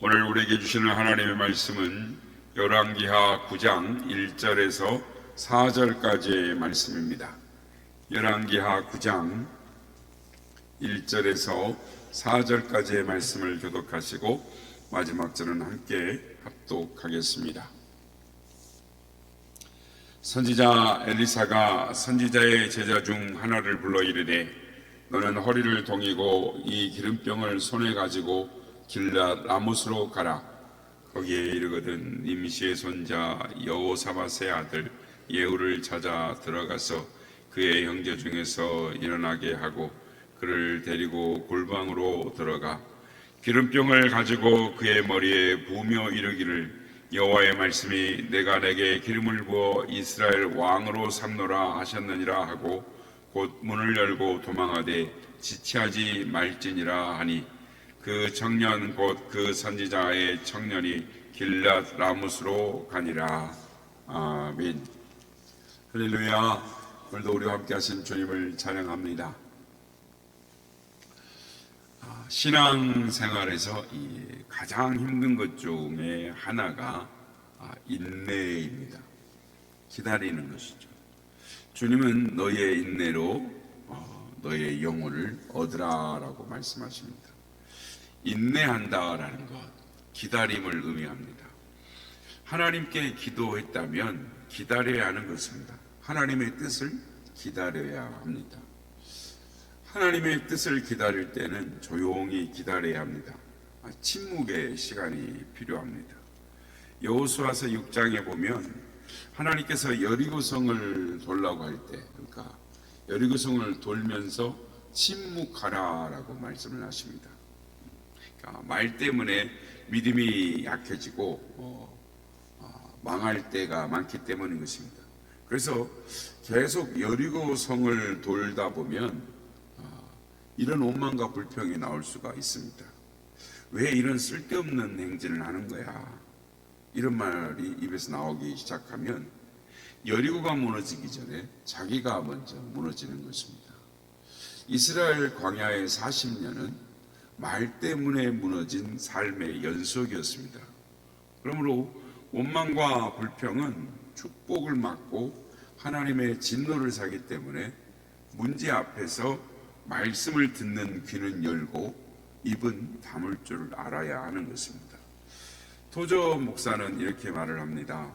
오늘 우리에게 주시는 하나님의 말씀은 열왕기하 9장 1절에서 4절까지의 말씀입니다. 열왕기하 9장 1절에서 4절까지의 말씀을 교독하시고 마지막 절은 함께 합독하겠습니다. 선지자 엘리사가 선지자의 제자 중 하나를 불러 이르되 너는 허리를 동이고 이 기름병을 손에 가지고 길랏 라못으로 가라. 거기에 이르거든 임시의 손자 여호사밧의 아들 예후를 찾아 들어가서 그의 형제 중에서 일어나게 하고 그를 데리고 골방으로 들어가 기름병을 가지고 그의 머리에 부으며 이르기를 여호와의 말씀이 내가 내게 기름을 부어 이스라엘 왕으로 삼노라 하셨느니라 하고 곧 문을 열고 도망하되 지체하지 말지니라 하니 그 청년 곧 그 선지자의 청년이 길랏 라못으로 가니라. 아멘. 할렐루야. 오늘도 우리와 함께 하신 주님을 찬양합니다. 신앙생활에서 가장 힘든 것 중에 하나가 인내입니다. 기다리는 것이죠. 주님은 너의 인내로 너의 영혼을 얻으라라고 말씀하십니다. 인내한다라는 것, 기다림을 의미합니다. 하나님께 기도했다면 기다려야 하는 것입니다. 하나님의 뜻을 기다려야 합니다. 하나님의 뜻을 기다릴 때는 조용히 기다려야 합니다. 침묵의 시간이 필요합니다. 여호수아서 6장에 보면 하나님께서 여리고성을 돌라고 할 때, 그러니까 여리고성을 돌면서 침묵하라라고 말씀을 하십니다. 그러니까 말 때문에 믿음이 약해지고 망할 때가 많기 때문인 것입니다. 그래서 계속 여리고성을 돌다 보면 이런 원망과 불평이 나올 수가 있습니다. 왜 이런 쓸데없는 행진을 하는 거야? 이런 말이 입에서 나오기 시작하면 여리고가 무너지기 전에 자기가 먼저 무너지는 것입니다. 이스라엘 광야의 40년은 말 때문에 무너진 삶의 연속이었습니다. 그러므로 원망과 불평은 축복을 막고 하나님의 진노를 사기 때문에 문제 앞에서 말씀을 듣는 귀는 열고 입은 다물 줄 알아야 하는 것입니다. 토저 목사는 이렇게 말을 합니다.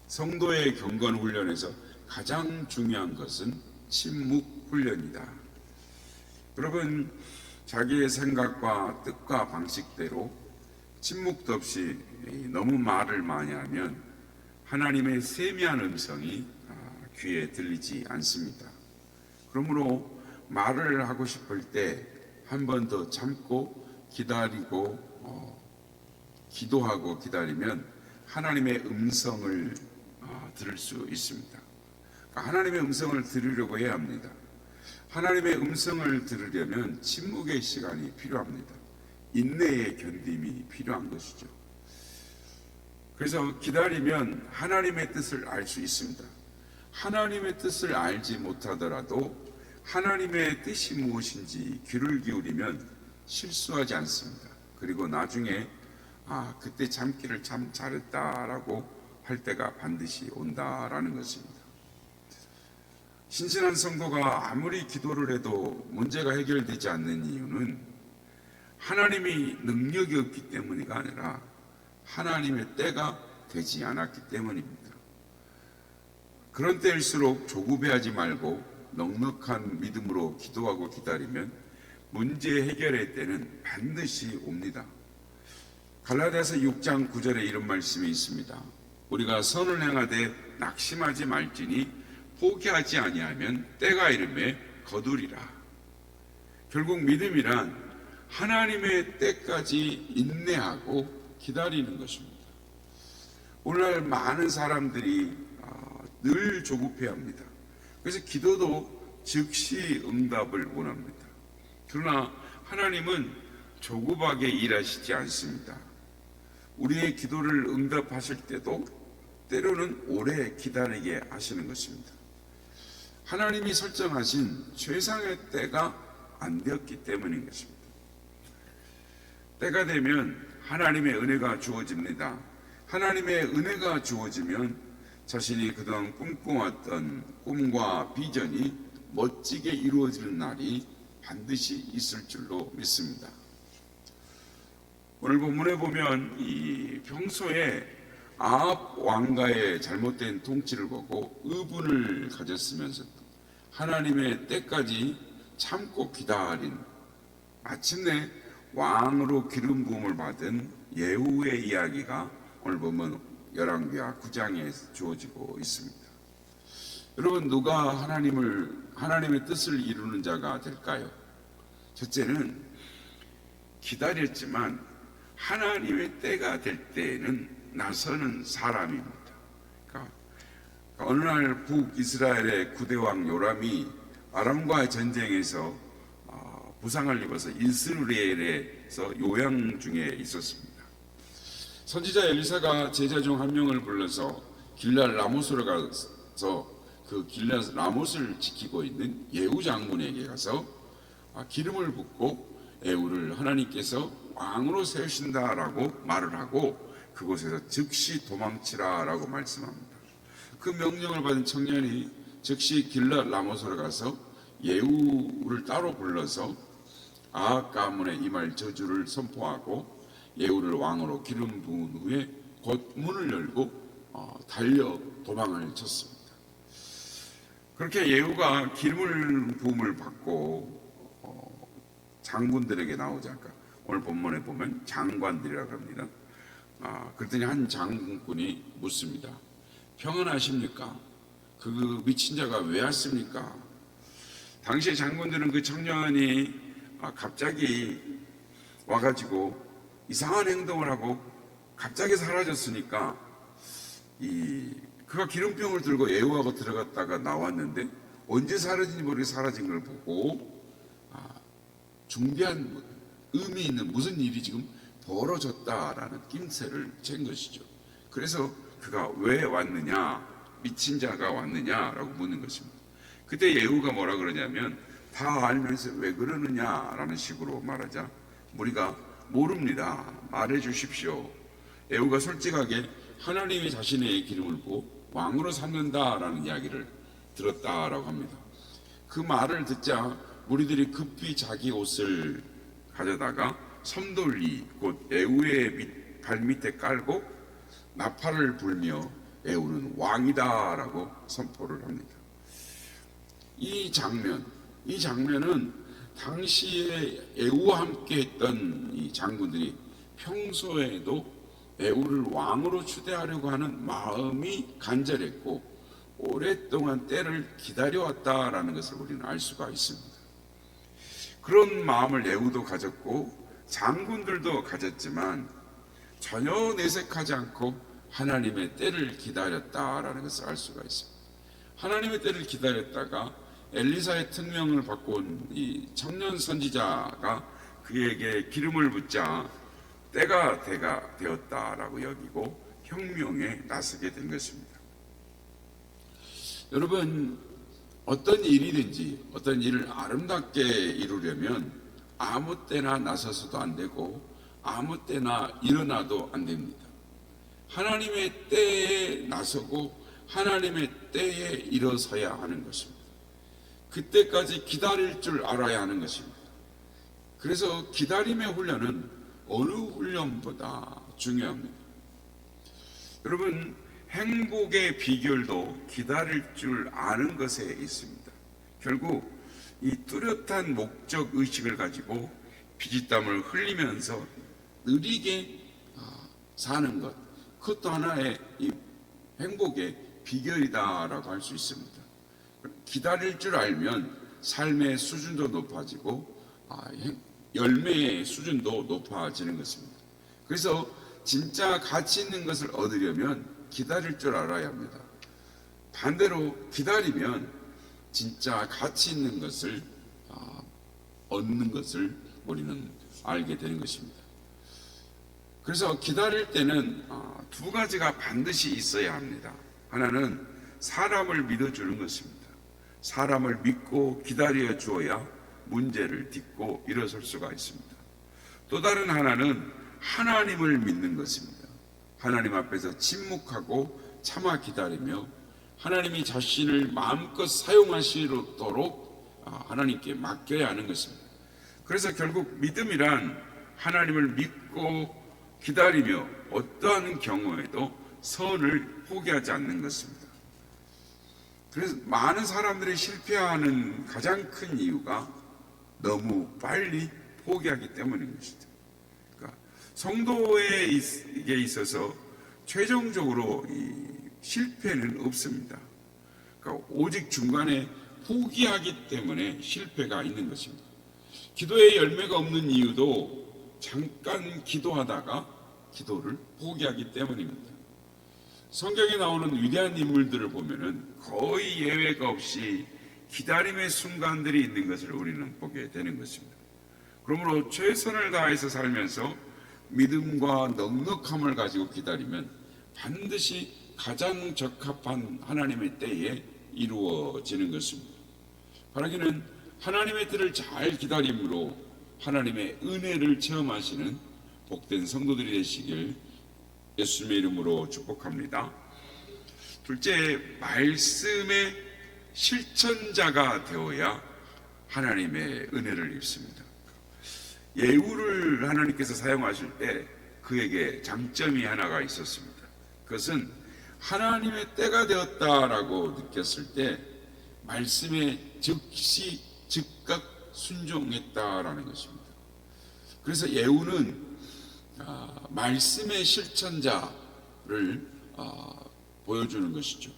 성도의 경건 훈련에서 가장 중요한 것은 침묵 훈련이다. 여러분, 자기의 생각과 뜻과 방식대로 침묵도 없이 너무 말을 많이 하면 하나님의 세미한 음성이 귀에 들리지 않습니다. 그러므로 말을 하고 싶을 때 한 번 더 참고 기다리고 기도하고 기다리면 하나님의 음성을 들을 수 있습니다. 하나님의 음성을 들으려고 해야 합니다. 하나님의 음성을 들으려면 침묵의 시간이 필요합니다. 인내의 견딤이 필요한 것이죠. 그래서 기다리면 하나님의 뜻을 알 수 있습니다. 하나님의 뜻을 알지 못하더라도 하나님의 뜻이 무엇인지 귀를 기울이면 실수하지 않습니다. 그리고 나중에 그때 참기를 참 잘했다라고 할 때가 반드시 온다라는 것입니다. 신실한 성도가 아무리 기도를 해도 문제가 해결되지 않는 이유는 하나님이 능력이 없기 때문이가 아니라 하나님의 때가 되지 않았기 때문입니다. 그런 때일수록 조급해하지 말고 넉넉한 믿음으로 기도하고 기다리면 문제 해결의 때는 반드시 옵니다. 갈라디아서 6장 9절에 이런 말씀이 있습니다. 우리가 선을 행하되 낙심하지 말지니 포기하지 아니하면 때가 이르매 거두리라. 결국 믿음이란 하나님의 때까지 인내하고 기다리는 것입니다. 오늘날 많은 사람들이 늘 조급해합니다. 그래서 기도도 즉시 응답을 원합니다. 그러나 하나님은 조급하게 일하시지 않습니다. 우리의 기도를 응답하실 때도 때로는 오래 기다리게 하시는 것입니다. 하나님이 설정하신 최상의 때가 안 되었기 때문인 것입니다. 때가 되면 하나님의 은혜가 주어집니다. 하나님의 은혜가 주어지면 자신이 그동안 꿈꿔왔던 꿈과 비전이 멋지게 이루어지는 날이 반드시 있을 줄로 믿습니다. 오늘 본문에 보면 이 평소에 아합 왕가의 잘못된 통치를 보고 의분을 가졌으면서도 하나님의 때까지 참고 기다린 마침내 왕으로 기름 부음을 받은 예후의 이야기가 오늘 보면 열왕기하 9장에 주어지고 있습니다. 여러분, 누가 하나님의 뜻을 이루는 자가 될까요? 첫째는 기다렸지만 하나님의 때가 될 때에는 나서는 사람입니다. 그러니까 어느 날 북이스라엘의 구대왕 요람이 아람과의 전쟁에서 부상을 입어서 이스라엘에서 요양 중에 있었습니다. 선지자 엘리사가 제자 중 한 명을 불러서 길랏 라모스로 가서 그 길랏 라못을 지키고 있는 예후 장군에게 가서 기름을 붓고 예후를 하나님께서 왕으로 세우신다라고 말을 하고 그곳에서 즉시 도망치라라고 말씀합니다. 그 명령을 받은 청년이 즉시 길랏 라못으로 가서 예후를 따로 불러서 아합 가문에 임할 저주를 선포하고 예후를 왕으로 기름 부은 후에 곧 문을 열고 달려 도망을 쳤습니다. 그렇게 예후가 기름을 부음을 받고 장군들에게 나오자, 오늘 본문에 보면 장관들이라고 합니다. 그랬더니 한 장군이 묻습니다. 평안하십니까? 그 미친 자가 왜 왔습니까? 당시의 장군들은 그 청년이 갑자기 와가지고 이상한 행동을 하고 갑자기 사라졌으니까 그가 기름병을 들고 예후하고 들어갔다가 나왔는데 언제 사라진지 모르게 사라진 걸 보고 중대한 의미 있는 무슨 일이 지금 벌어졌다라는 낌새를 챈 것이죠. 그래서 그가 왜 왔느냐, 미친 자가 왔느냐라고 묻는 것입니다. 그때 예후가 뭐라 그러냐면 다 알면서 왜 그러느냐라는 식으로 말하자 우리가 모릅니다. 말해 주십시오. 예후가 솔직하게 하나님이 자신의 기름을 부어 왕으로 삼는다라는 이야기를 들었다라고 합니다. 그 말을 듣자 무리들이 급히 자기 옷을 가져다가 섬돌리 곧 예후의 발밑에 깔고 나팔을 불며 예후는 왕이다라고 선포를 합니다. 이 장면은 당시에 예후와 함께 했던 이 장군들이 평소에도 예후를 왕으로 추대하려고 하는 마음이 간절했고 오랫동안 때를 기다려왔다라는 것을 우리는 알 수가 있습니다. 그런 마음을 예후도 가졌고 장군들도 가졌지만 전혀 내색하지 않고 하나님의 때를 기다렸다라는 것을 알 수가 있습니다. 하나님의 때를 기다렸다가 엘리사의 특명을 받고 온 이 청년 선지자가 그에게 기름을 붓자 때가 되었다라고 여기고 혁명에 나서게 된 것입니다. 여러분, 어떤 일이든지 어떤 일을 아름답게 이루려면 아무 때나 나서서도 안 되고 아무 때나 일어나도 안 됩니다. 하나님의 때에 나서고 하나님의 때에 일어서야 하는 것입니다. 그때까지 기다릴 줄 알아야 하는 것입니다. 그래서 기다림의 훈련은 어느 훈련보다 중요합니다. 여러분, 행복의 비결도 기다릴 줄 아는 것에 있습니다. 결국 이 뚜렷한 목적 의식을 가지고 피지땀을 흘리면서 느리게 사는 것, 그것도 하나의 이 행복의 비결이다라고 할 수 있습니다. 기다릴 줄 알면 삶의 수준도 높아지고 열매의 수준도 높아지는 것입니다. 그래서 진짜 가치 있는 것을 얻으려면 기다릴 줄 알아야 합니다. 반대로 기다리면 진짜 가치 있는 것을 얻는 것을 우리는 알게 되는 것입니다. 그래서 기다릴 때는 두 가지가 반드시 있어야 합니다. 하나는 사람을 믿어주는 것입니다. 사람을 믿고 기다려 주어야 문제를 딛고 일어설 수가 있습니다. 또 다른 하나는 하나님을 믿는 것입니다. 하나님 앞에서 침묵하고 참아 기다리며 하나님이 자신을 마음껏 사용하시도록 하나님께 맡겨야 하는 것입니다. 그래서 결국 믿음이란 하나님을 믿고 기다리며 어떠한 경우에도 선을 포기하지 않는 것입니다. 그래서 많은 사람들이 실패하는 가장 큰 이유가 너무 빨리 포기하기 때문인 것이죠. 그러니까 성도에게 있어서 최종적으로 이 실패는 없습니다. 그러니까 오직 중간에 포기하기 때문에 실패가 있는 것입니다. 기도의 열매가 없는 이유도 잠깐 기도하다가 기도를 포기하기 때문입니다. 성경에 나오는 위대한 인물들을 보면은 거의 예외가 없이 기다림의 순간들이 있는 것을 우리는 보게 되는 것입니다. 그러므로 최선을 다해서 살면서 믿음과 넉넉함을 가지고 기다리면 반드시 가장 적합한 하나님의 때에 이루어지는 것입니다. 바라기는 하나님의 때를 잘 기다림으로 하나님의 은혜를 체험하시는 복된 성도들이 되시길 예수님의 이름으로 축복합니다. 둘째, 말씀의 실천자가 되어야 하나님의 은혜를 입습니다. 예후를 하나님께서 사용하실 때 그에게 장점이 하나가 있었습니다. 그것은 하나님의 때가 되었다라고 느꼈을 때 말씀에 즉시 즉각 순종했다라는 것입니다. 그래서 예후는 말씀의 실천자를 보여주는 것이죠.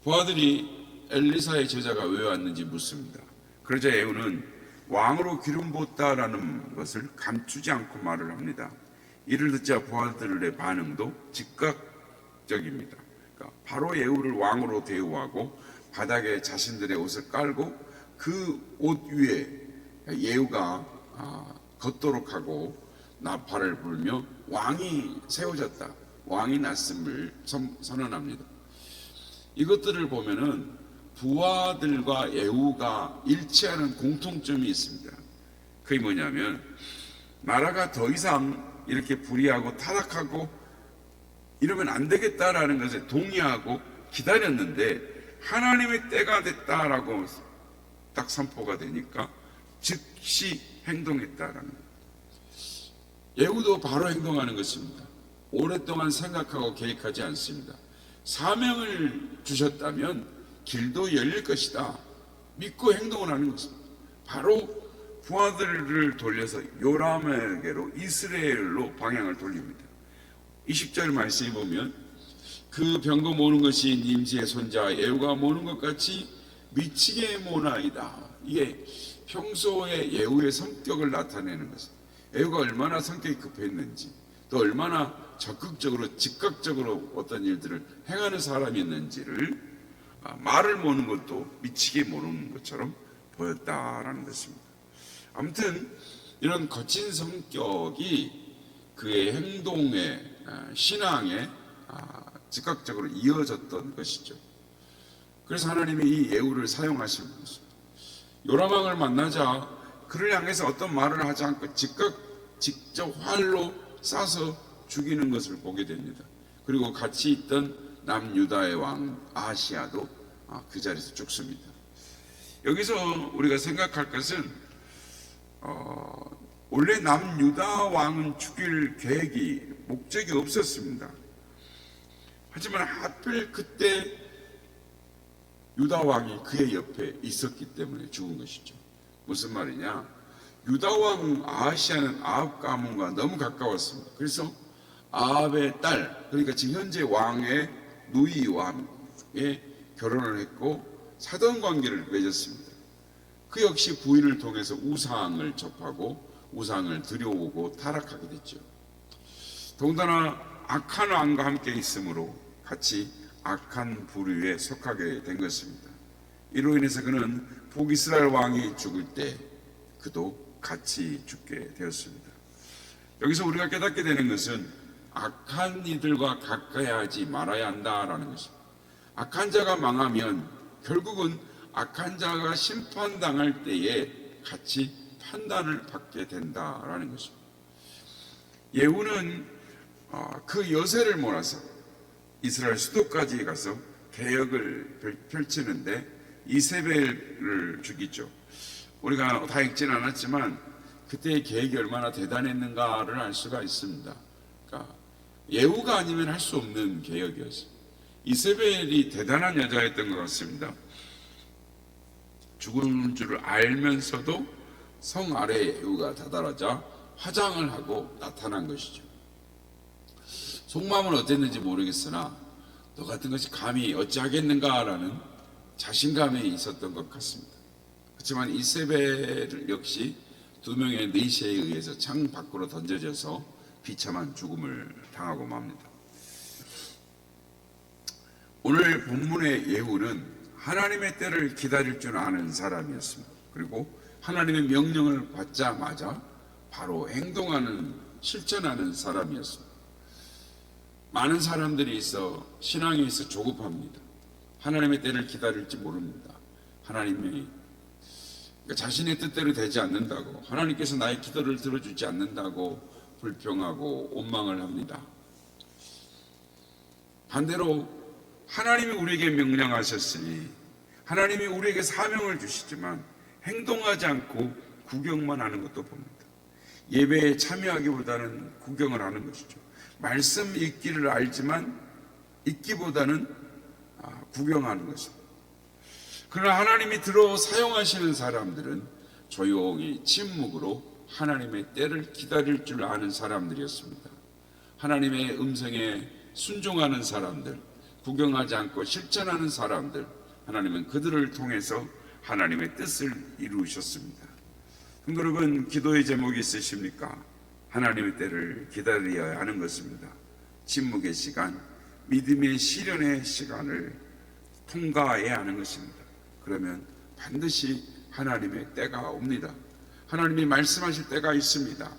부하들이 엘리사의 제자가 왜 왔는지 묻습니다. 그러자 예후는 왕으로 기름 부었다라는 것을 감추지 않고 말을 합니다. 이를 듣자 부하들의 반응도 즉각적입니다. 그러니까 바로 예후를 왕으로 대우하고 바닥에 자신들의 옷을 깔고 그 옷 위에 예후가 걷도록 하고 나팔을 불며 왕이 세워졌다, 왕이 났음을 선언합니다. 이것들을 보면은 부하들과 예후가 일치하는 공통점이 있습니다. 그게 뭐냐면 나라가 더 이상 이렇게 불의하고 타락하고 이러면 안 되겠다라는 것에 동의하고 기다렸는데 하나님의 때가 됐다라고 딱 선포가 되니까 즉시 행동했다라는 거예요. 예후도 바로 행동하는 것입니다. 오랫동안 생각하고 계획하지 않습니다. 사명을 주셨다면 길도 열릴 것이다 믿고 행동을 하는 것입니다. 바로 부하들을 돌려서 요람에게로 이스라엘로 방향을 돌립니다. 20절 말씀에 보면 그 병거 모는 것이 님지의 손자 예후가 모는 것 같이 미치게 모나이다. 이게 평소에 예후의 성격을 나타내는 것입니다. 예후가 얼마나 성격이 급했는지 또 얼마나 적극적으로 즉각적으로 어떤 일들을 행하는 사람이었는지를 말을 모는 것도 미치게 모르는 것처럼 보였다라는 것입니다. 아무튼 이런 거친 성격이 그의 행동에 신앙에 즉각적으로 이어졌던 것이죠. 그래서 하나님이 이 예후를 사용하신 것입니다. 요람왕을 만나자 그를 향해서 어떤 말을 하지 않고 직접 활로 쏴서 죽이는 것을 보게 됩니다. 그리고 같이 있던 남유다의 왕 아하시야도 그 자리에서 죽습니다. 여기서 우리가 생각할 것은 원래 남유다 왕은 죽일 계획이 목적이 없었습니다. 하지만 하필 그때 유다 왕이 그의 옆에 있었기 때문에 죽은 것이죠. 무슨 말이냐? 유다 왕 아하시야는 아합 가문과 너무 가까웠습니다. 그래서 아합의 딸, 그러니까 지금 현재 왕의 누이와 결혼을 했고 사돈 관계를 맺었습니다. 그 역시 부인을 통해서 우상을 접하고 우상을 들여오고 타락하게 됐죠. 더군다나 악한 왕과 함께 있으므로 같이 악한 부류에 속하게 된 것입니다. 이로 인해서 그는 북이스라엘 왕이 죽을 때 그도 같이 죽게 되었습니다. 여기서 우리가 깨닫게 되는 것은 악한 이들과 가까이 하지 말아야 한다라는 것입니다. 악한 자가 망하면 결국은 악한 자가 심판당할 때에 같이 판단을 받게 된다라는 것입니다. 예후는 그 여세를 몰아서 이스라엘 수도까지 가서 개혁을 펼치는데 이세벨을 죽이죠. 우리가 다 읽지는 않았지만 그때의 계획이 얼마나 대단했는가를 알 수가 있습니다. 그러니까 예후가 아니면 할 수 없는 개혁이었어요. 이세벨이 대단한 여자였던 것 같습니다. 죽은 줄을 알면서도 성 아래에 예후가 다다르자 화장을 하고 나타난 것이죠. 속마음은 어땠는지 모르겠으나 너 같은 것이 감히 어찌하겠는가라는 자신감이 있었던 것 같습니다. 그렇지만 이세벨 역시 두 명의 내시에 의해서 창 밖으로 던져져서 비참한 죽음을 당하고 맙니다. 오늘 본문의 예후는 하나님의 때를 기다릴 줄 아는 사람이었습니다. 그리고 하나님의 명령을 받자마자 바로 행동하는, 실천하는 사람이었습니다. 많은 사람들이 있어 신앙에 있어 조급합니다. 하나님의 때를 기다릴지 모릅니다. 하나님이 자신의 뜻대로 되지 않는다고, 하나님께서 나의 기도를 들어주지 않는다고 불평하고 원망을 합니다. 반대로 하나님이 우리에게 명령하셨으니 하나님이 우리에게 사명을 주시지만 행동하지 않고 구경만 하는 것도 봅니다. 예배에 참여하기보다는 구경을 하는 것이죠. 말씀 읽기를 알지만 읽기보다는 구경하는 것입니다. 그러나 하나님이 들어 사용하시는 사람들은 조용히 침묵으로 하나님의 때를 기다릴 줄 아는 사람들이었습니다. 하나님의 음성에 순종하는 사람들, 구경하지 않고 실천하는 사람들, 하나님은 그들을 통해서 하나님의 뜻을 이루셨습니다. 여러분, 기도의 제목이 있으십니까? 하나님의 때를 기다려야 하는 것입니다. 침묵의 시간, 믿음의 시련의 시간을 통과해야 하는 것입니다. 그러면 반드시 하나님의 때가 옵니다. 하나님이 말씀하실 때가 있습니다.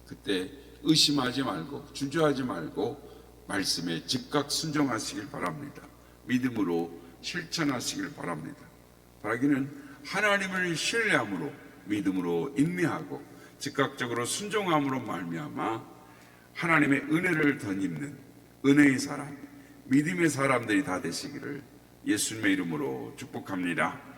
그때 의심하지 말고 주저하지 말고 말씀에 즉각 순종하시길 바랍니다. 믿음으로 실천하시길 바랍니다. 바라기는 하나님을 신뢰함으로, 믿음으로 인내하고 즉각적으로 순종함으로 말미암아 하나님의 은혜를 덧입는 은혜의 사람, 믿음의 사람들이 다 되시기를 예수님의 이름으로 축복합니다.